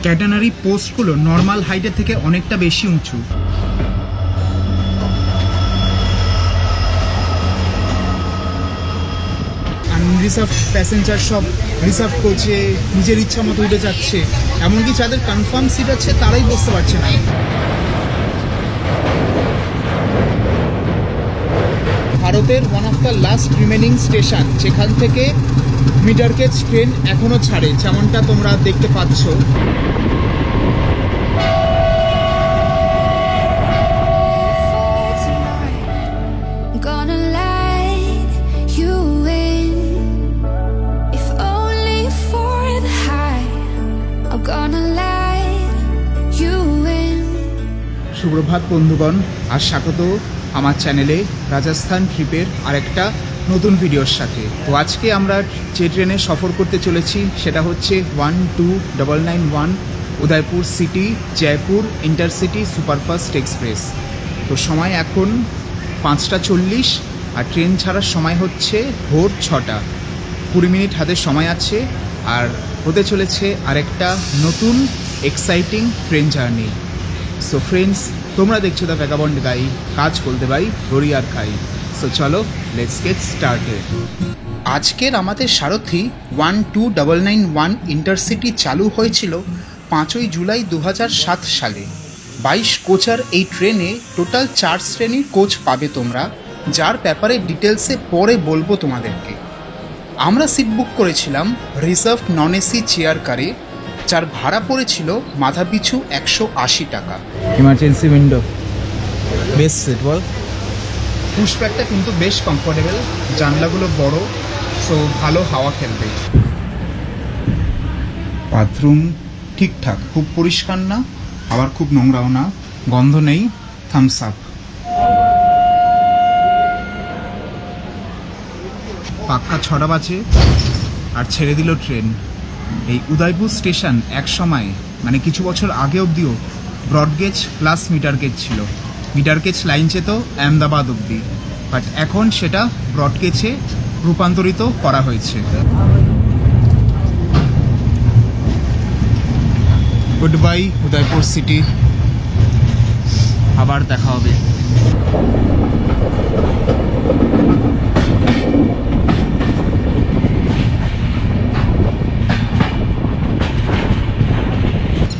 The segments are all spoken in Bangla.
ক্যাটেনারি পোস্টগুলো নর্মাল হাইটের থেকে অনেকটা বেশি উঁচু। রিজার্ভ প্যাসেঞ্জার সব রিজার্ভ কোচে নিজের ইচ্ছা মতো উঠে যাচ্ছে, এমনকি যাদের কনফার্ম সিট আছে তারাই বসতে পারছে না। ভারতের one of the last remaining station, যেখান থেকে মিটার গেজ ট্রেন এখনও ছাড়ে, যেমনটা তোমরা দেখতে পাচ্ছ। সুপ্রভাত বন্ধুগণ, আর স্বাগত আমার চ্যানেলে রাজস্থান ট্রিপের আরেকটা নতুন ভিডিওর সাথে। তো আজকে আমরা যে ট্রেনে সফর করতে চলেছি সেটা হচ্ছে 12991 Udaipur city Jaipur intercity superfast express. তো সময় এখন 5টা 40 আর ট্রেন ছাড়ার সময় হচ্ছে ভোর 6টা। 20 মিনিট হাতে সময় আছে, আর হতে চলেছে আরেকটা নতুন exciting train journey. So friends, তোমরা দেখছো দ্য ভ্যাগাবন্ড গাই, কাজ বলতে ভাই রড়ি আর খাই। সো চলো, লেটস গেট স্টার্টেড। আজকের আমাদের সারথি 12991 ইন্টারসিটি চালু হয়েছিল 5ই জুলাই 2007 সালে। 22 কোচার এই ট্রেনে টোটাল 4 শ্রেণীর কোচ পাবে তোমরা, যার ব্যাপারে ডিটেলসে পরে বলবো তোমাদেরকে। আমরা সিট বুক করেছিলাম রিজার্ভ নন এসি চেয়ার কারে, যার ভাড়া পড়েছিল মাথাপিছু 180 টাকা। ইমার্জেন্সি উইন্ডো, বেস্ট সিট বল। পুশব্যাকটা কিন্তু বেশ কমফোর্টেবল, জানলাগুলো বড়, সো ভালো হাওয়া খেলবে। বাথরুম ঠিকঠাক, খুব পরিষ্কার না আবার খুব নোংরাও না, গন্ধ নেই, থামস আপ। পাক্কা 6টা বাজে আর ছেড়ে দিল ট্রেন। এই উদয়পুর স্টেশন এক সময়, মানে কিছু বছর আগে অবধিও ব্রডগেজ প্লাস মিটার গেজ ছিল। মিটার গেজ লাইন যেত আহমেদাবাদ অবধি, বাট এখন সেটা ব্রডগেজে রূপান্তরিত করা হয়েছে। গুড বাই উদয়পুর সিটি, আবার দেখা হবে।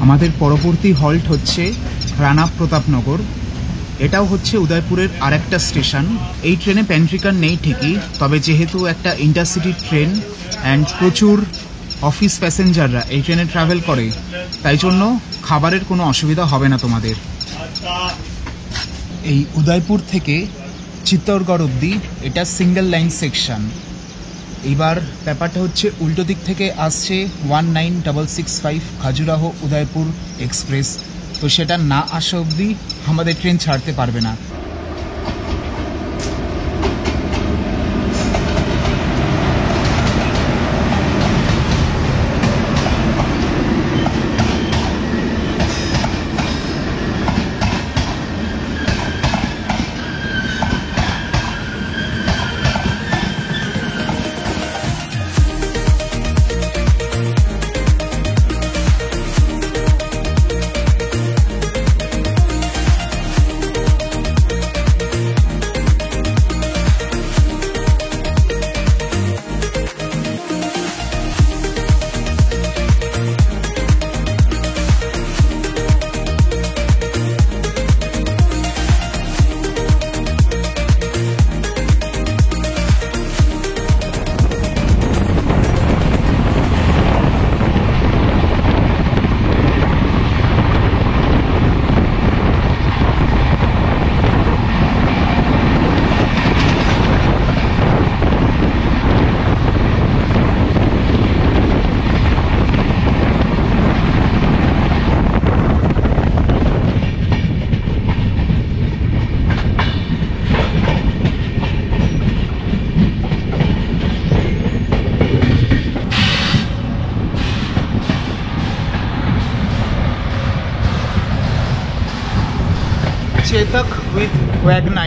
আমাদের পরবর্তী হল্ট হচ্ছে রানা প্রতাপনগর। এটাও হচ্ছে উদয়পুরের আরেকটা স্টেশন। এই ট্রেনে প্যান্ট্রিকার নেই ঠিকই, তবে যেহেতু একটা ইন্টারসিটি ট্রেন অ্যান্ড প্রচুর অফিস প্যাসেঞ্জাররা এই ট্রেনে ট্রাভেল করে, তাই জন্য খাবারের কোনো অসুবিধা হবে না তোমাদের। এই উদয়পুর থেকে চিত্তরগড় অবধি এটা সিঙ্গেল লাইন সেকশন। এবার ব্যাপারটা হচ্ছে উল্টো দিক থেকে আসছে 19665 খাজুরাহ উদয়পুর এক্সপ্রেস, তো সেটা না আসা অবধি আমাদের ট্রেন ছাড়তে পারবে না। Chetak with WAG9.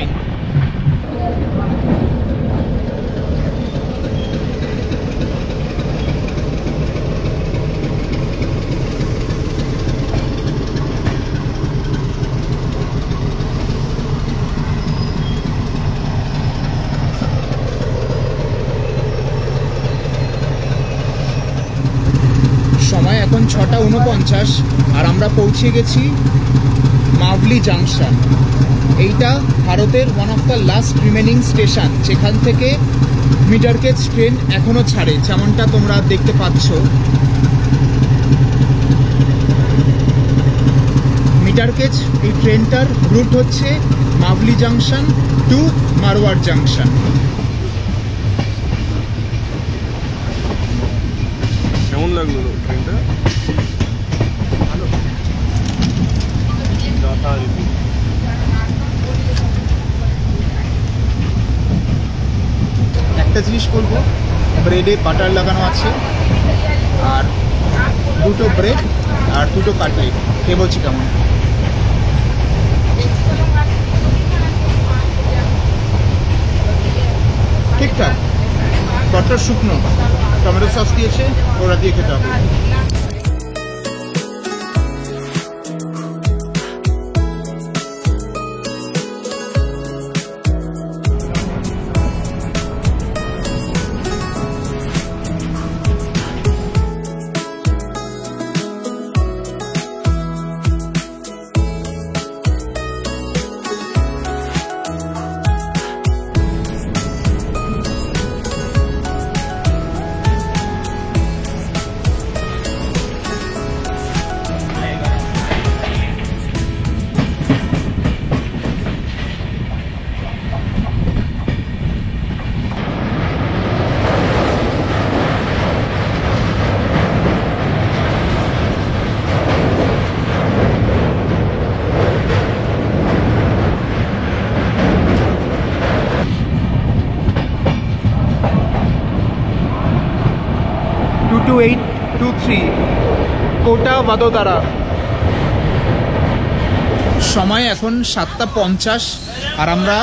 6:49 আর আমরা পৌঁছে গেছি মাভলি জাংশন। এইটা ভারতের one of the last remaining station, যেখান থেকে মিটার গেজ ট্রেন এখনও ছাড়ে, যেমনটা তোমরা দেখতে পাচ্ছ। মিটার গেজ এই ট্রেনটার রুট হচ্ছে মাভলি জাংশন টু মারওয়াড় জাংশন। কেমন লাগলো ট্রেনটা? ভালো, যথারীতি। একটা জিনিস বলবো, ব্রেডে বাটার লাগানো আছে, আর দুটো ব্রেড আর দুটো কাটলেট। কে বলছি কেমন? ঠিকঠাক, বাটার শুকনো, টমেটো সস দিয়েছে, ওরা দিয়ে খেতে হবে। কোটা বাদোদারা। সময় এখন 7:50 আর আমরা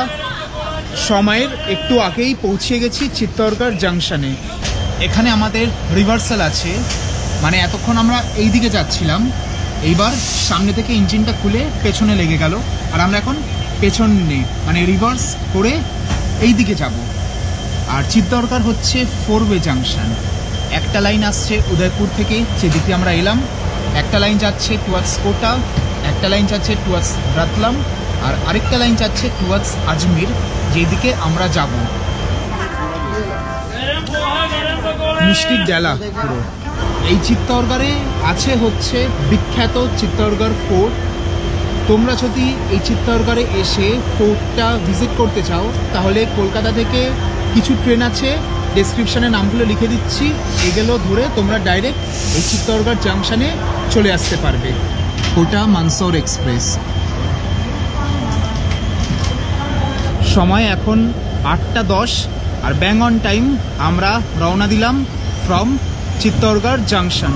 সময়ের একটু আগেই পৌঁছে গেছি চিত্তরগড় জাংশনে। এখানে আমাদের রিভার্সাল আছে, মানে এতক্ষণ আমরা এই দিকে যাচ্ছিলাম, এইবার সামনে থেকে ইঞ্জিনটা খুলে পেছনে লেগে গেল, আর আমরা এখন পেছনে মানে রিভার্স করে এই দিকে যাব। আর চিত্তরগড় হচ্ছে 4-ওয়ে জাংশন। একটা লাইন আসছে উদয়পুর থেকে, যেদিকে আমরা এলাম, একটা লাইন যাচ্ছে টুয়ার্ডস কোটা, একটা লাইন যাচ্ছে টুয়ার্ডস রাতলাম, আর আরেকটা লাইন যাচ্ছে টুয়ার্ডস আজমির, যেদিকে আমরা যাব। মিষ্টির ডেলা পুরো। এই চিত্তরগড়ে আছে হচ্ছে বিখ্যাত চিত্তরগড় ফোর্ট। তোমরা যদি এই চিত্তরগড়ে এসে ফোর্টটা ভিজিট করতে চাও, তাহলে কলকাতা থেকে কিছু ট্রেন আছে, ডেসক্রিপশানে নামগুলো লিখে দিচ্ছি, এগুলো ধরে তোমরা ডাইরেক্ট এই চিত্তরগড় জাংশনে চলে আসতে পারবে। কোটা মানসৌর এক্সপ্রেস। সময় এখন 8:10 আর ব্যাং অন টাইম আমরা রওনা দিলাম ফ্রম চিত্তরগড় জাংশন।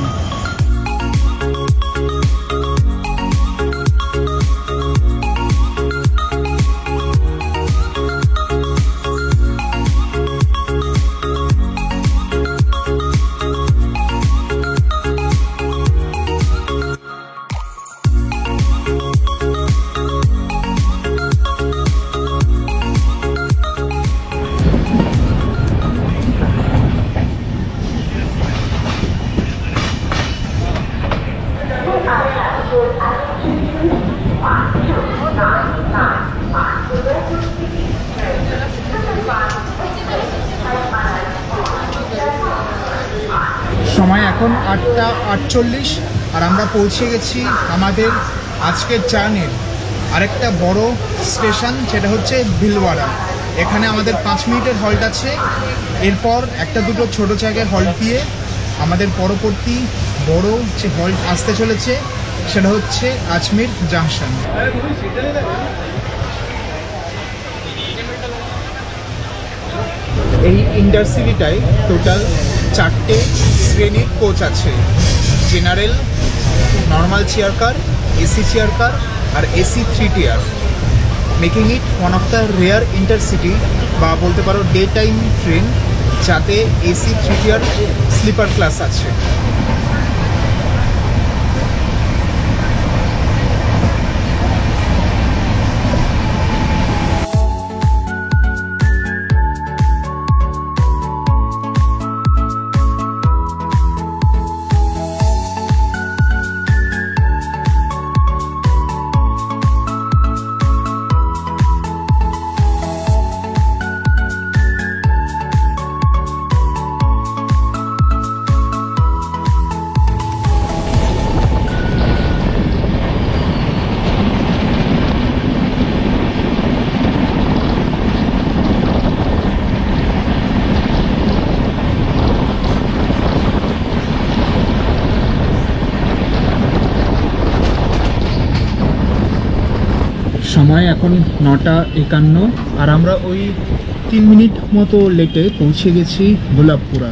সময় এখন 8:48 আর আমরা পৌঁছে গেছি আমাদের আজকের জার্নির আরেকটা বড় স্টেশন, যেটা হচ্ছে ভিলওয়াড়া। এখানে আমাদের 5 মিনিটের হল্ট আছে, এরপর একটা দুটো ছোট জায়গায় হল্ট দিয়ে আমাদের পরবর্তী বড় যে হল্ট আসতে চলেছে সেটা হচ্ছে আজমির জাংশন। এই ইন্টারসিটিটায় টোটাল 4টে শ্রেণীর কোচ আছে: general, normal chair car, AC chair car আর AC 3 tier, making it one of the rare intercity বা বলতে পারো ডে টাইম ট্রেন যাতে এসি 3 টিয়ার স্লিপার ক্লাস আছে। সময় এখন 9:51 আর আমরা ওই 3 মিনিট মতো লেটে পৌঁছে গেছি গোলাপপুরা।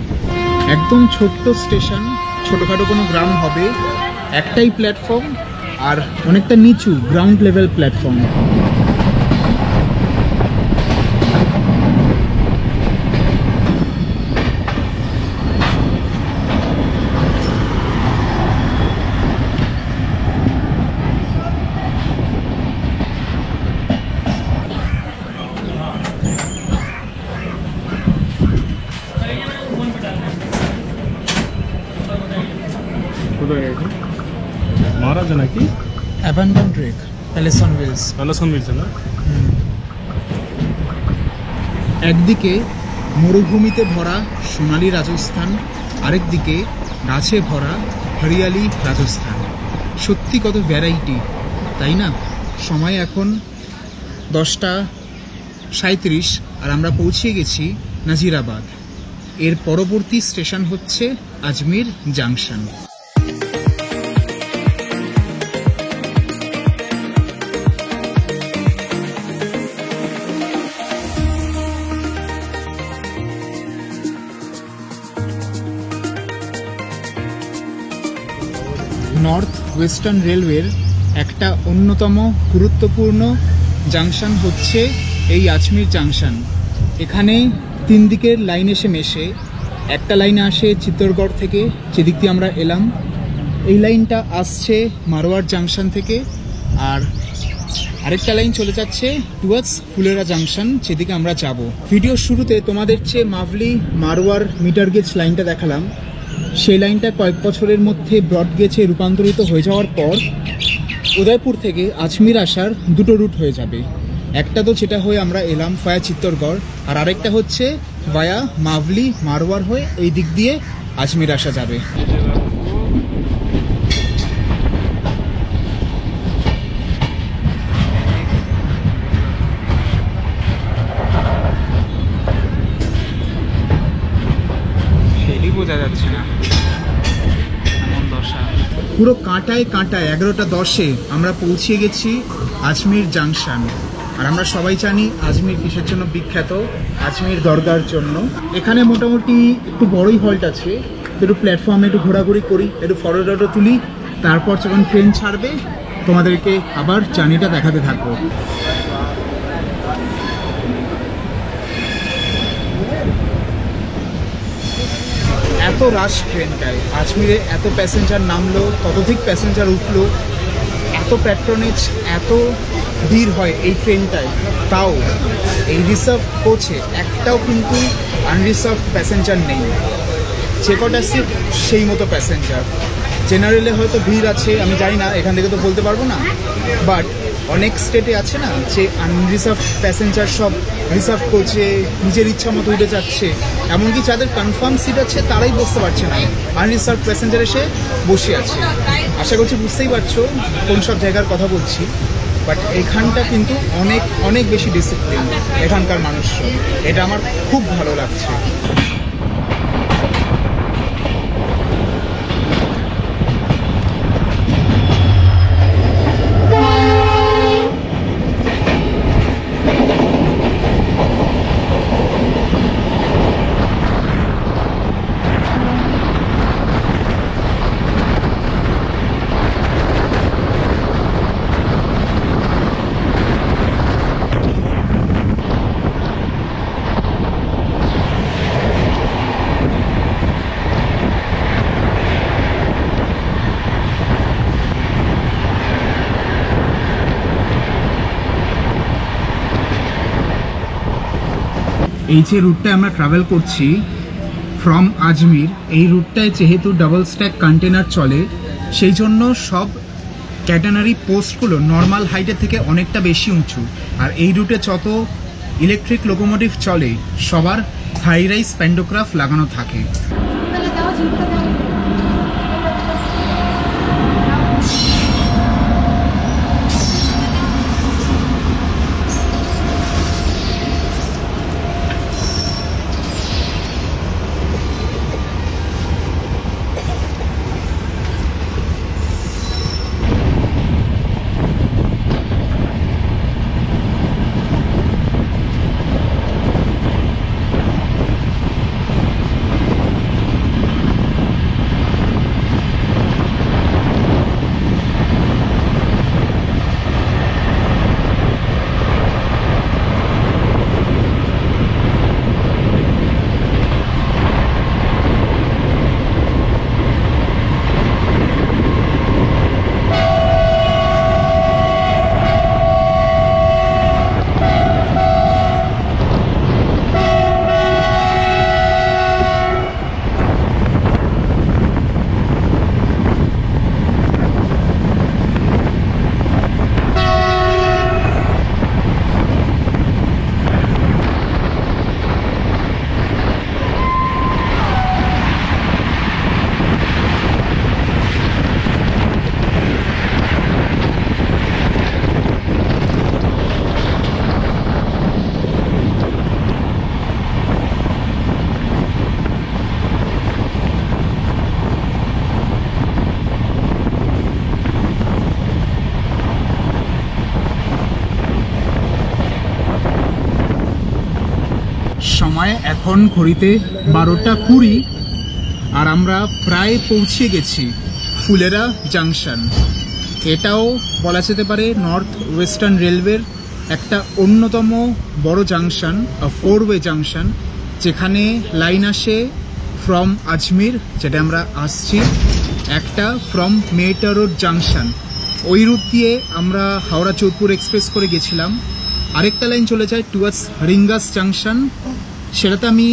একদম ছোট্ট স্টেশন, ছোটোখাটো কোনো গ্রাম হবে, একটাই প্ল্যাটফর্ম আর অনেকটা নিচু গ্রাউন্ড লেভেল প্ল্যাটফর্ম। কোথায় গেছে মহারাজা নাকি abandon track, palace on wheels. প্যালেসন মিলছে না? একদিকে মরুভূমিতে ভরা সোনালী রাজস্থান, আরেকদিকে গাছে ভরা হরিয়ালি রাজস্থান। সত্যি কত ভ্যারাইটি, তাই না? সময় এখন 10:37 আর আমরা পৌঁছে গেছি নাজিরাবাদ। এর পরবর্তী স্টেশন হচ্ছে আজমির জাংশন। নর্থ ওয়েস্টার্ন রেলওয়ের একটা অন্যতম গুরুত্বপূর্ণ জাংশন হচ্ছে এই আজমির জাংশন। এখানে 3 দিকের লাইন এসে মেশে। একটা লাইনে আসে চিত্তরগড় থেকে, যেদিক দিয়ে আমরা এলাম। এই লাইনটা আসছে মারোয়ার জাংশন থেকে, আর আরেকটা লাইন চলে যাচ্ছে টুয়ার্ডস ফুলেরা জাংশন, যেদিকে আমরা যাব। ভিডিওর শুরুতে তোমাদের চেয়ে মাভলি মারোয়ার মিটার গেজ লাইনটা দেখালাম। সেই লাইনটা কয়েক বছরের মধ্যে ব্রড গেজে রূপান্তরিত হয়ে যাওয়ার পর উদয়পুর থেকে আজমির আসার 2টো রুট হয়ে যাবে। একটা তো যেটা হয়ে আমরা এলাম ভায়া চিত্তরগড়, আর আরেকটা হচ্ছে ভায়া মাভলি মারোয়ার হয়ে এই দিক দিয়ে আজমির আসা যাবে। সেটাই বোঝা যাচ্ছে না, এমন দশা। পুরো কাঁটায় কাঁটায় 11:10 আমরা পৌঁছে গেছি আজমির জাংশন। আর আমরা সবাই জানি আজমির কিসের জন্য বিখ্যাত, আজমির দরগার জন্য। এখানে মোটামুটি একটু বড়ই হল্ট আছে, একটু প্ল্যাটফর্মে একটু ঘোরাঘুরি করি, একটু ফটো তুলি, তারপর যখন ট্রেন ছাড়বে তোমাদেরকে আবার জার্নিটা দেখাতে থাকবো। এত রাশ ট্রেনটায়, আজমিরে এত প্যাসেঞ্জার নামলো, ততোধিক প্যাসেঞ্জার উঠলো, এত প্যাট্রনেজ, এত ভিড় হয় এই ট্রেনটায়। তাও এই রিজার্ভ কোচে একটাও কিন্তু আনরিজার্ভ প্যাসেঞ্জার নেই। যে কটা সিট সেই মতো প্যাসেঞ্জার। জেনারেলে হয়তো ভিড় আছে, আমি জানি না, এখান থেকে তো বলতে পারবো না, বাট অনেক স্টেটে আছে না যে আনরিজার্ভ প্যাসেঞ্জার সব রিজার্ভ কোচে নিজের ইচ্ছা মতো উঠে যাচ্ছে, এমনকি যাদের কনফার্ম সিট আছে তারাই বসতে পারছে না, আনরিজার্ভ প্যাসেঞ্জার এসে বসে আছে। আশা করছি বুঝতেই পারছো কোন সব জায়গার কথা বলছি। বাট এখানটা কিন্তু অনেক অনেক বেশি ডিসিপ্লিন এখানকার মানুষজন, এটা আমার খুব ভালো লাগছে। এই যে রুটটায় আমরা ট্রাভেল করছি ফ্রম আজমির, এই রুটটায় যেহেতু ডাবল স্ট্যাক কন্টেনার চলে, সেই জন্য সব ক্যাটেনারি পোস্টগুলো নর্মাল হাইটের থেকে অনেকটা বেশি উঁচু। আর এই রুটে যত ইলেকট্রিক লোকোমোটিভ চলে সবার হাই রাইজ প্যান্ডোগ্রাফ লাগানো থাকে। এখন ঘড়িতে 12:20 আর আমরা প্রায় পৌঁছে গেছি ফুলেরা জাংশন। এটাও বলা যেতে পারে নর্থ ওয়েস্টার্ন রেলওয়ের একটা অন্যতম বড় জাংশন, 4-ওয়ে জাংশন, যেখানে লাইন আসে ফ্রম আজমির, যেটা আমরা আসছি, একটা ফ্রম মেটা রোড জাংশন। ওই রুট দিয়ে আমরা হাওড়া যোধপুর এক্সপ্রেস করে গেছিলাম। আরেকটা লাইন চলে যায় টুয়ার্ডস হরিঙ্গাস জাংশন, সেটাতে আমি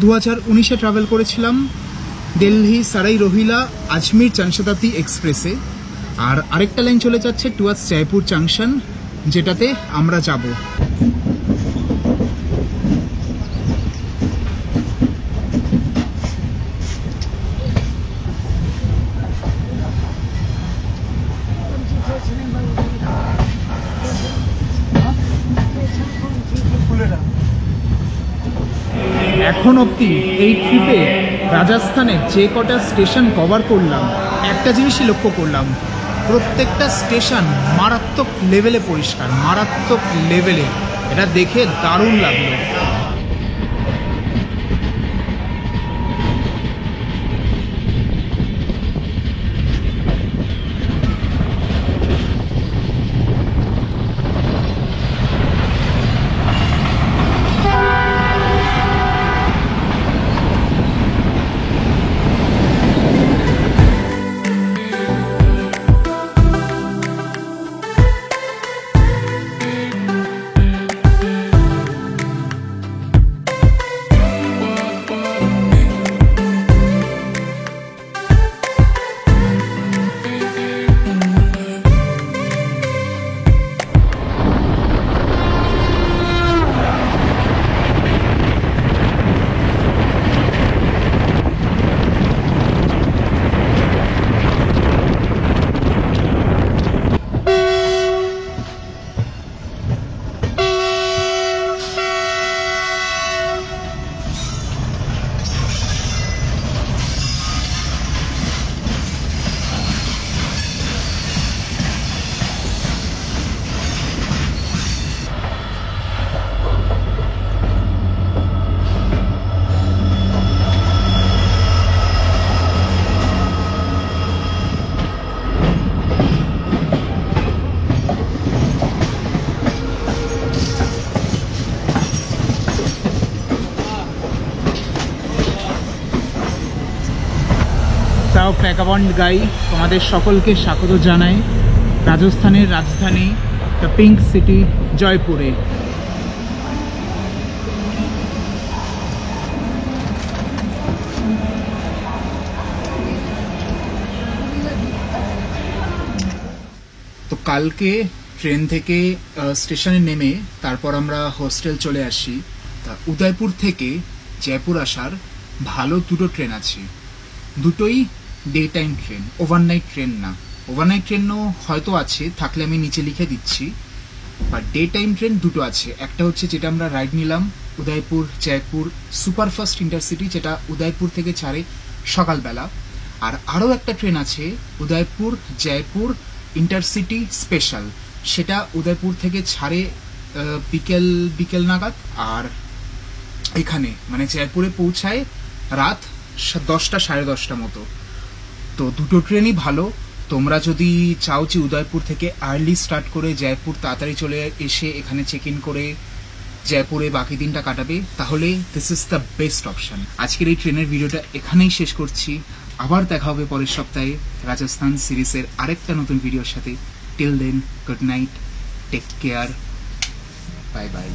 2019-এ ট্রাভেল করেছিলাম দিল্লি সারাই রোহিলা আজমির জনশতাব্দী এক্সপ্রেসে। আর আরেকটা লাইন চলে যাচ্ছে টুয়ার্ডস জয়পুর জাংশন, যেটাতে আমরা যাব। এখন অবধি এই ট্রিপে রাজস্থানে যে কটা স্টেশন কভার করলাম, একটা জিনিসই লক্ষ্য করলাম, প্রত্যেকটা স্টেশন মারাত্মক লেভেলে পরিষ্কার, মারাত্মক লেভেলে। এটা দেখে দারুণ লাগলো। ভ্যাগাবন্ড গাই তোমাদের সকলকে স্বাগত জানাই রাজস্থানের রাজধানী দ্য পিঙ্ক সিটি জয়পুরে। তো কালকে ট্রেন থেকে স্টেশনে নেমে তারপর আমরা হোস্টেল চলে আসি। তা উদয়পুর থেকে জয়পুর আসার ভালো দুটো ট্রেন আছে, দুটোই day time train, overnight train না। ওভারনাইট ট্রেনও হয়তো আছে, থাকলে আমি নিচে লিখে দিচ্ছি। বাট ডে টাইম ট্রেন দুটো আছে। একটা হচ্ছে যেটা আমরা রাইড নিলাম উদয়পুর জয়পুর সুপারফাস্ট ইন্টারসিটি, যেটা উদয়পুর থেকে ছাড়ে সকালবেলা। আর আরও একটা ট্রেন আছে উদয়পুর জয়পুর ইন্টারসিটি স্পেশাল, সেটা উদয়পুর থেকে ছাড়ে বিকেল নাগাদ, আর এখানে মানে জয়পুরে পৌঁছায় রাত 10টা সাড়ে 10টা মতো। তো দুটো ট্রেনই ভালো। তোমরা যদি চাও যে উদয়পুর থেকে আর্লি স্টার্ট করে জয়পুর তাড়াতাড়ি চলে এসে এখানে চেক ইন করে জয়পুরে বাকি দিনটা কাটাবে, তাহলে this is the best option. আজকের এই ট্রেনের ভিডিওটা এখানেই শেষ করছি। আবার দেখা হবে পরের সপ্তাহে রাজস্থান সিরিজের আরেকটা নতুন ভিডিওর সাথে। Till then, good night, take care, bye by.